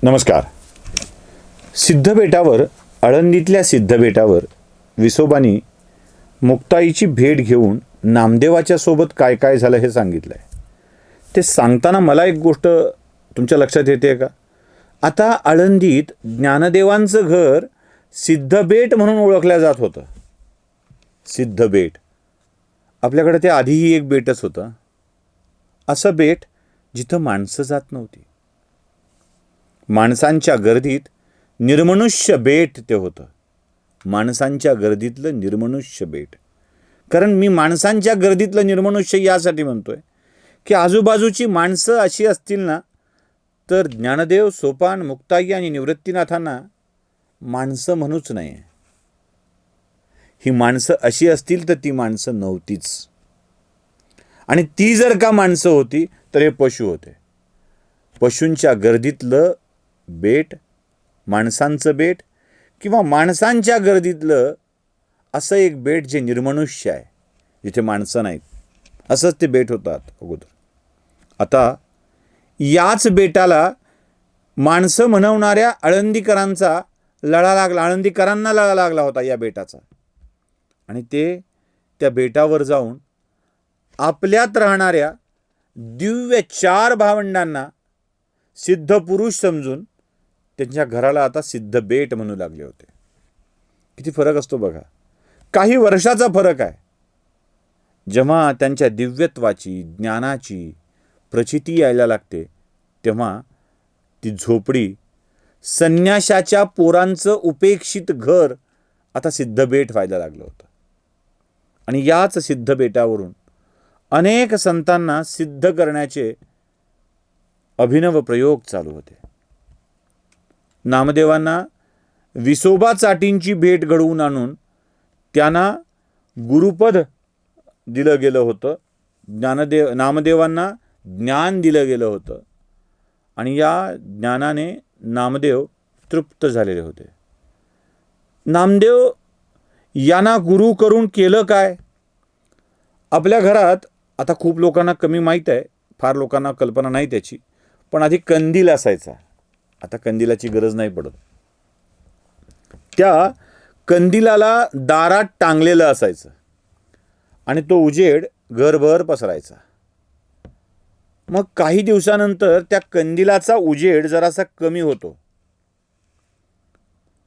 नमस्कार. सिद्धबेटावर, आळंदीतल्या सिद्धबेटावर विसोबानी मुक्ताईची भेट घेऊन नामदेवाच्या सोबत काय काय झालं हे सांगितलं आहे. ते सांगताना मला एक गोष्ट तुमच्या लक्षात येते का? आता आळंदीत ज्ञानदेवांचं घर सिद्धबेट म्हणून ओळखलं जात होतं. सिद्धबेट, आपल्याकडे ते आधीही एक बेटच होतं. असं बेट जिथं माणसं जात नव्हती. माणसांच्या गर्दीत निर्मनुष्य बेट ते होतं. माणसांच्या गर्दीतलं निर्मनुष्य बेट. कारण मी माणसांच्या गर्दीतलं निर्मनुष्य यासाठी म्हणतोय की आजूबाजूची माणसं अशी असतील ना, तर ज्ञानदेव, सोपान, मुक्ताई आणि निवृत्तीनाथांना माणसं म्हणूच नाही. ही माणसं अशी असतील तर ती माणसं नव्हतीच. आणि ती जर का माणसं होती तर हे पशु होते. पशूंच्या गर्दीतलं बेट, माणसांचं बेट, किंवा माणसांच्या गर्दीतलं असं एक बेट जे निर्मनुष्य आहे, जिथे माणसं नाहीत, असंच ते बेट होतात अगोदर. आता याच बेटाला माणसं म्हणवणाऱ्या आळंदीकरांचा लळा लागला. आळंदीकरांना लळा लागला होता या बेटाचा. आणि ते त्या बेटावर जाऊन आपल्यात राहणाऱ्या दिव्य 4 भावंडांना सिद्ध पुरुष समजून त्यांच्या घराला आता सिद्धबेट म्हणू लागले होते. किती फरक असतो बघा. काही वर्षाचा फरक आहे. जेव्हा त्यांच्या दिव्यत्वाची, ज्ञानाची प्रचिती यायला लागते, तेव्हा ती झोपडी, संन्याशाच्या पोरांचं उपेक्षित घर आता सिद्धबेट व्हायला लागलं होतं. आणि याच सिद्धबेटावरून अनेक संतांना सिद्ध करण्याचे अभिनव प्रयोग चालू होते. नामदेवांना विसोबा चाटींची भेट घडवून आणून त्यांना गुरुपद दिलं गेलं होतं. नामदेवांना ज्ञान दिलं गेलं होतं. आणि या ज्ञानाने नामदेव तृप्त झालेले होते. नामदेव यांना गुरु करून केलं काय? आपल्या घरात आता खूप लोकांना कमी माहीत आहे, फार लोकांना कल्पना नाही त्याची, पण आधी कंदील असायचा. आता कंदिलाची गरज नाही पडत. त्या कंदिलाला दारात टांगलेलं असायचं आणि तो उजेड घरभर पसरायचा. मग काही दिवसानंतर त्या कंदिलाचा उजेड जरासा कमी होतो.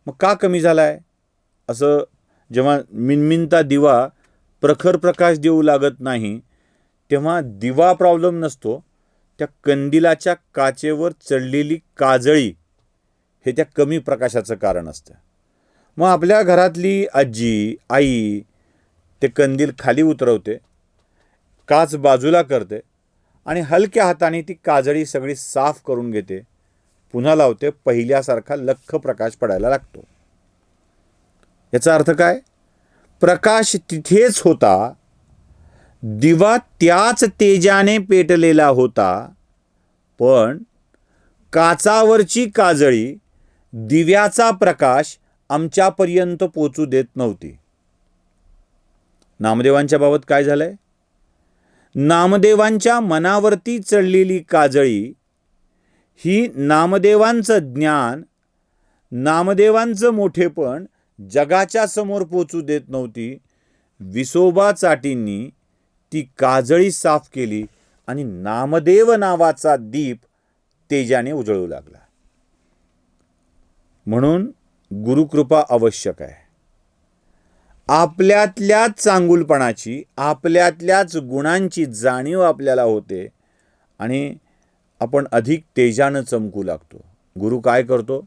मग का कमी झालाय? असं जेव्हा मिनमिनता दिवा प्रखर प्रकाश देऊ लागत नाही, तेव्हा दिवा प्रॉब्लेम नसतो. त्या कंदिलाच्या काचेवर चढलेली काजळी हे त्या कमी प्रकाशाचं कारण असतं. मग आपल्या घरातली आजी, आई ते कंदील खाली उतरवते, काच बाजूला करते आणि हलक्या हाताने ती काजळी सगळी साफ करून घेते, पुन्हा लावते. पहिल्यासारखा लख्ख प्रकाश पडायला लागतो. याचा अर्थ काय? प्रकाश तिथेच होता, दिवा त्याच तेजाने पेटलेला होता, पण काचावरची काजळी दिव्याचा प्रकाश आमच्यापर्यंत पोचू देत नव्हती. नामदेवांच्या बाबत काय झालंय? नामदेवांच्या मनावरती चढलेली काजळी ही नामदेवांचं ज्ञान, नामदेवांचं मोठेपण जगाच्या समोर पोचू देत नव्हती. विसोबा चाटींनी ती काजळी साफ केली आणि नामदेव नावाचा दीप तेजाने उजळू लागला. म्हणून गुरुकृपा आवश्यक आहे. आपल्यातल्याच चांगुलपणाची, आपल्यातल्याच गुणांची जाणीव आपल्याला होते आणि आपण अधिक तेजानं चमकू लागतो. गुरु काय करतो?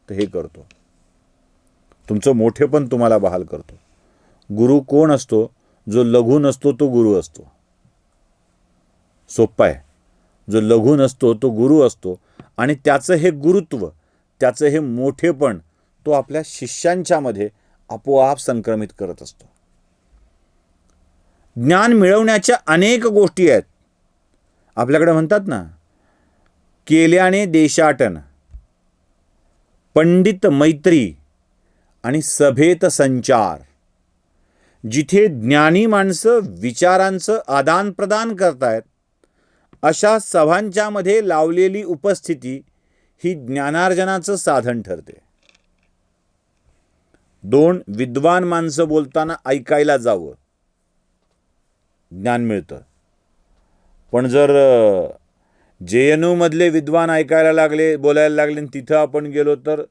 तर हे करतो. तुमचं मोठेपण तुम्हाला बहाल करतो. गुरु कोण असतो? जो लघु नसतो तो गुरु असतो. सोप्पा आहे. जो लघु नसतो तो गुरु असतो. आणि त्याचं हे गुरुत्व, त्याचं हे मोठेपण तो आपल्या शिष्यांच्या मध्ये आपोआप संक्रमित करत असतो. ज्ञान मिळवण्याच्या अनेक गोष्टी आहेत. आपल्याकडे म्हणतात ना, केल्याने देशाटन, पंडित मैत्री आणि सभेत संचार. जिथे ज्ञानी माणसं विचारांचं आदान प्रदान करतायत, अशा सभांच्या मध्ये लावलेली उपस्थिती ही ज्ञानार्जनाचं साधन ठरते. 2 विद्वान माणसं बोलताना ऐकायला जावं, ज्ञान मिळतं. पण जर JNU मधले विद्वान ऐकायला लागले, बोलायला लागले, आणि तिथं आपण गेलो तर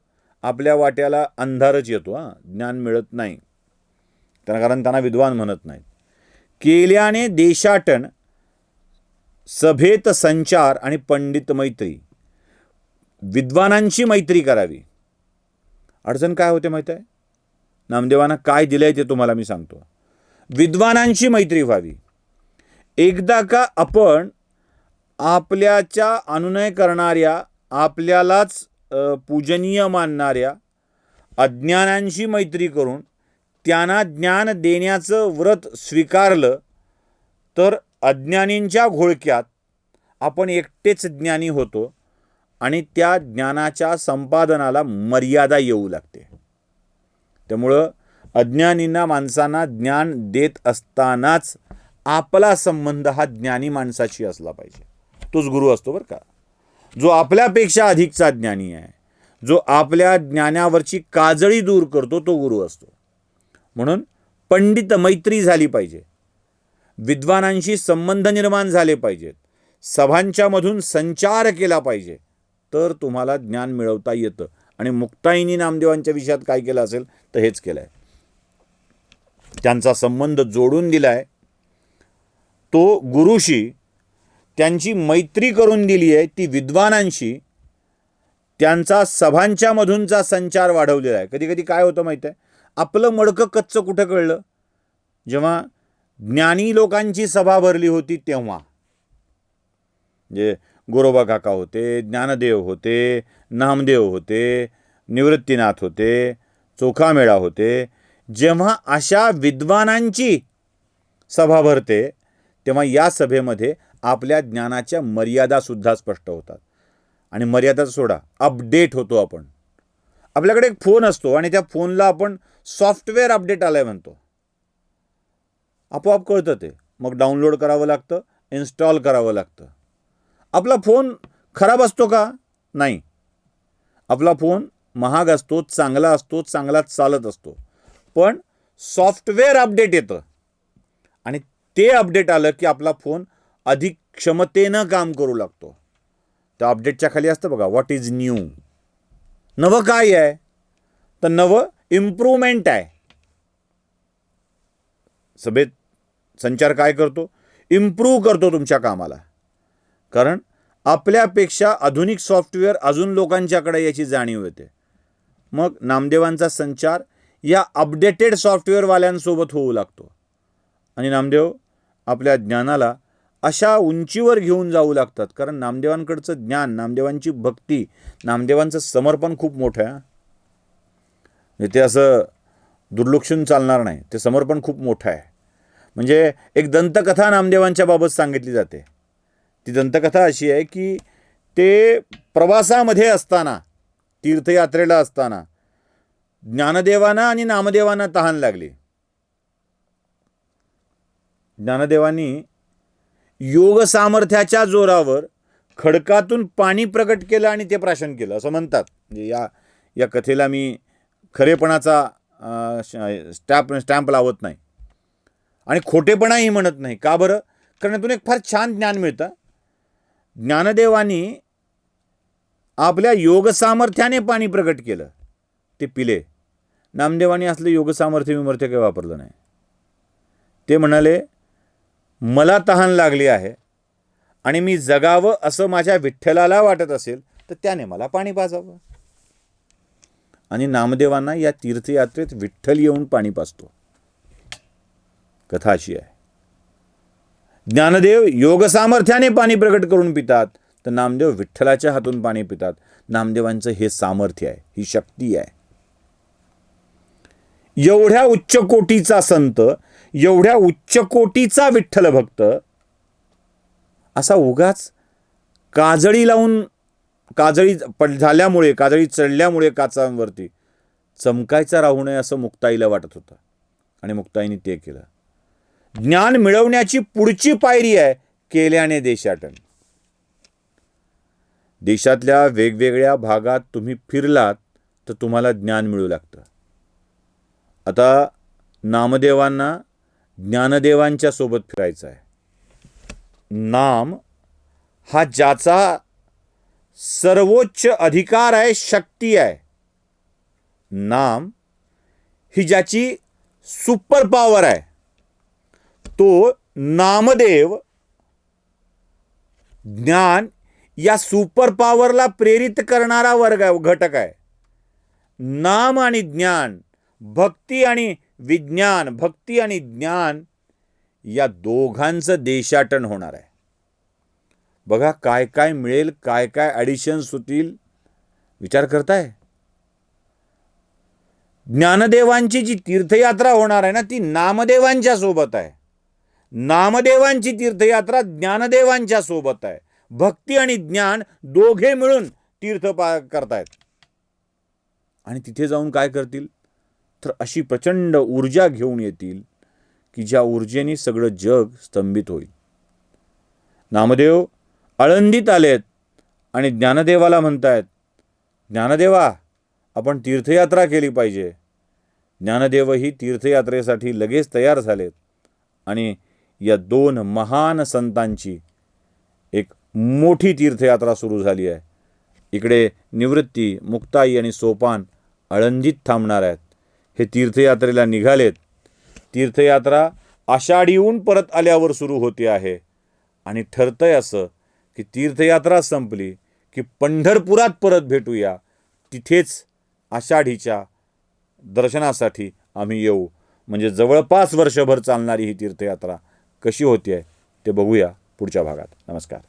आपल्या वाट्याला अंधारच येतो, ज्ञान मिळत नाही. कारण त्यांना विद्वान म्हणत नाहीत. केल्याने देशाटन, सभेत संचार आणि पंडित मैत्री. विद्वानांची मैत्री करावी. अडचण काय होते माहिती आहे? नामदेवांना काय दिलंय ते तुम्हाला मी सांगतो. विद्वानांची मैत्री व्हावी. एकदा का आपण आपल्याच्या अनुनय करणाऱ्या, आपल्यालाच पूजनीय मानणाऱ्या अज्ञानांशी मैत्री करून त्यांना ज्ञान देण्याचं व्रत स्वीकारलं तर अज्ञानींच्या घोळक्यात आपण एकटेच ज्ञानी होतो आणि त्या ज्ञानाच्या संपादनाला मर्यादा येऊ लागते. त्यामुळं अज्ञानींना माणसांना ज्ञान देत असतानाच आपला संबंध हा ज्ञानी माणसाशी असला पाहिजे. तोच गुरु असतो बरं का, जो आपल्यापेक्षा अधिकचा ज्ञानी आहे, जो आपल्या ज्ञानावरची काजळी दूर करतो, तो गुरु असतो. म्हणून पंडित मैत्री झाली पाहिजे, विद्वानांशी संबंध निर्माण झाले पाहिजेत, सभांच्या मधून संचार केला पाहिजे, तर तुम्हाला ज्ञान मिळवता येतं. आणि मुक्ताईनी नामदेवांच्या विषयात काय केलं असेल तर हेच केलं आहे. त्यांचा संबंध जोडून दिलाय, तो गुरुशी त्यांची मैत्री करून दिली आहे, ती विद्वानांशी. त्यांचा सभांच्या मधूनचा संचार वाढवलेला आहे. कधी कधी काय होतं माहिती आहे, आपलं मडकं कच्चं कुठं कळलं, जेव्हा ज्ञानी लोकांची सभा भरली होती तेव्हा. जे गोरोबा काका होते, ज्ञानदेव होते, नामदेव होते, निवृत्तीनाथ होते, चोखामेळा होते. जेव्हा अशा विद्वानांची सभा भरते तेव्हा या सभेमध्ये आपल्या ज्ञानाच्या मर्यादासुद्धा स्पष्ट होतात. आणि मर्यादा सोडा, अपडेट होतो आपण. आपल्याकडे एक फोन असतो आणि त्या फोनला आपण सॉफ्टवेअर अपडेट आलाय म्हणतो. आपोआप कळतं ते. मग डाउनलोड करावं लागतं, इन्स्टॉल करावं लागतं. आपला फोन खराब असतो का? नाही. आपला फोन महाग असतो, चांगला असतो, चांगलाच चालत असतो. पण सॉफ्टवेअर अपडेट येतं आणि ते अपडेट आलं की आपला फोन अधिक क्षमतेनं काम करू लागतो. त्या अपडेटच्या खाली असतं बघा, व्हॉट इज न्यू. नवं काय आहे? तर नवं इम्प्रूव्हमेंट आहे. सभेत संचार काय करतो? इम्प्रूव्ह करतो तुमच्या कामाला. कारण आपल्यापेक्षा आधुनिक सॉफ्टवेअर अजून लोकांच्याकडे याची जाणीव येते. मग नामदेवांचा संचार या अपडेटेड सॉफ्टवेअरवाल्यांसोबत होऊ लागतो आणि नामदेव आपल्या ज्ञानाला अशा उंचीवर घेऊन जाऊ लागतात. कारण नामदेवांकडचं ज्ञान, नामदेवांची भक्ती, नामदेवांचं समर्पण खूप मोठं आहे. ते असं दुर्लक्षून चालणार नाही. ते समर्पण खूप मोठं आहे. म्हणजे एक दंतकथा नामदेवांच्या बाबत सांगितली जाते. ती दंतकथा अशी आहे की ते प्रवासामध्ये असताना, तीर्थयात्रेला असताना ज्ञानदेवांना आणि नामदेवांना तहान लागली. ज्ञानदेवांनी योग सामर्थ्याच्या जोरावर खडकातून पाणी प्रकट केलं आणि ते प्राशन केलं असं म्हणतात. म्हणजे या कथेला मी खरेपणाचा स्टॅम्प लावत नाही आणि खोटेपणाही म्हणत नाही. का बरं? कारण यातून एक फार छान ज्ञान मिळतं. ज्ञानदेवांनी आपल्या योग सामर्थ्याने पाणी प्रकट केलं, ते पिले. नामदेवांनी असलं योग सामर्थ्य विमर्थ्य काही वापरलं नाही. ते म्हणाले, मला तहान लागली आहे आणि मी जगावं असं माझ्या विठ्ठलाला वाटत असेल तर त्याने मला पाणी पाजावं. आणि नामदेवांना या तीर्थयात्रेत विठ्ठल येऊन पाणी पाजतो. कथा अशी आहे. ज्ञानदेव योग सामर्थ्याने पाणी प्रकट करून पितात, तर नामदेव विठ्ठलाच्या हातून पाणी पितात. नामदेवांचं हे सामर्थ्य आहे, ही शक्ती आहे. एवढ्या उच्च कोटीचा संत, एवढ्या उच्च कोटीचा विठ्ठल भक्त असा उगाच काजळी लावून, काजळी झाल्यामुळे, काजळी चढल्यामुळे काचांवरती चमकायचा राहू नये असं मुक्ताईला वाटत होतं आणि मुक्ताईने ते केलं. ज्ञान मिळवण्याची पुढची पायरी आहे केल्याने देशाटन. देशातल्या वेगवेगळ्या भागात तुम्ही फिरलात तर तुम्हाला ज्ञान मिळू लागतं. आता नामदेवांना ज्ञानदेवांच्या सोबत फिरायचं आहे. नाम हा ज्याचा सर्वोच्च अधिकार आहे, शक्ती आहे. नाम ही ज्याची सुपर पॉवर आहे, तो नामदेव ज्ञान या सुपर पॉवरला प्रेरित करणारा घटक आहे. नाम आणि ज्ञान, भक्ती आणि विज्ञान, भक्ती आणि ज्ञान या दोघांचं देशाटन होणार आहे. बघा काय काय मिळेल, काय काय ॲडिशन्स होतील, विचार करताय. ज्ञानदेवांची जी तीर्थयात्रा होणार आहे ना, ती नामदेवांच्या सोबत आहे. नामदेवांची तीर्थयात्रा ज्ञानदेवांच्या सोबत आहे. भक्ती आणि ज्ञान दोघे मिळून तीर्थ करतायत. आणि तिथे जाऊन काय करतील तर अशी प्रचंड ऊर्जा घेऊन येतील की ज्या ऊर्जेने सगळं जग स्तंभित होईल. नामदेव आळंदीत आलेत आणि ज्ञानदेवाला म्हणतायत, ज्ञानदेवा आपण तीर्थयात्रा केली पाहिजे. ज्ञानदेवही तीर्थयात्रेसाठी लगेच तयार झालेत आणि या दोन महान संतांची एक मोठी तीर्थयात्रा सुरू झाली आहे. इकडे निवृत्ती, मुक्ताई आणि सोपान आळंदीत थांबणार आहेत. हे तीर्थयात्रेला निघालेत. तीर्थयात्रा आषाढीहून परत आल्यावर सुरू होते आहे आणि ठरतंय असं की तीर्थयात्रा संपली की पंढरपुरात परत भेटूया. तिथेच आषाढीच्या दर्शनासाठी आम्ही येऊ. म्हणजे जवळपास वर्षभर चालणारी ही तीर्थयात्रा कशी होती आहे ते बघूया पुढच्या भागात. नमस्कार.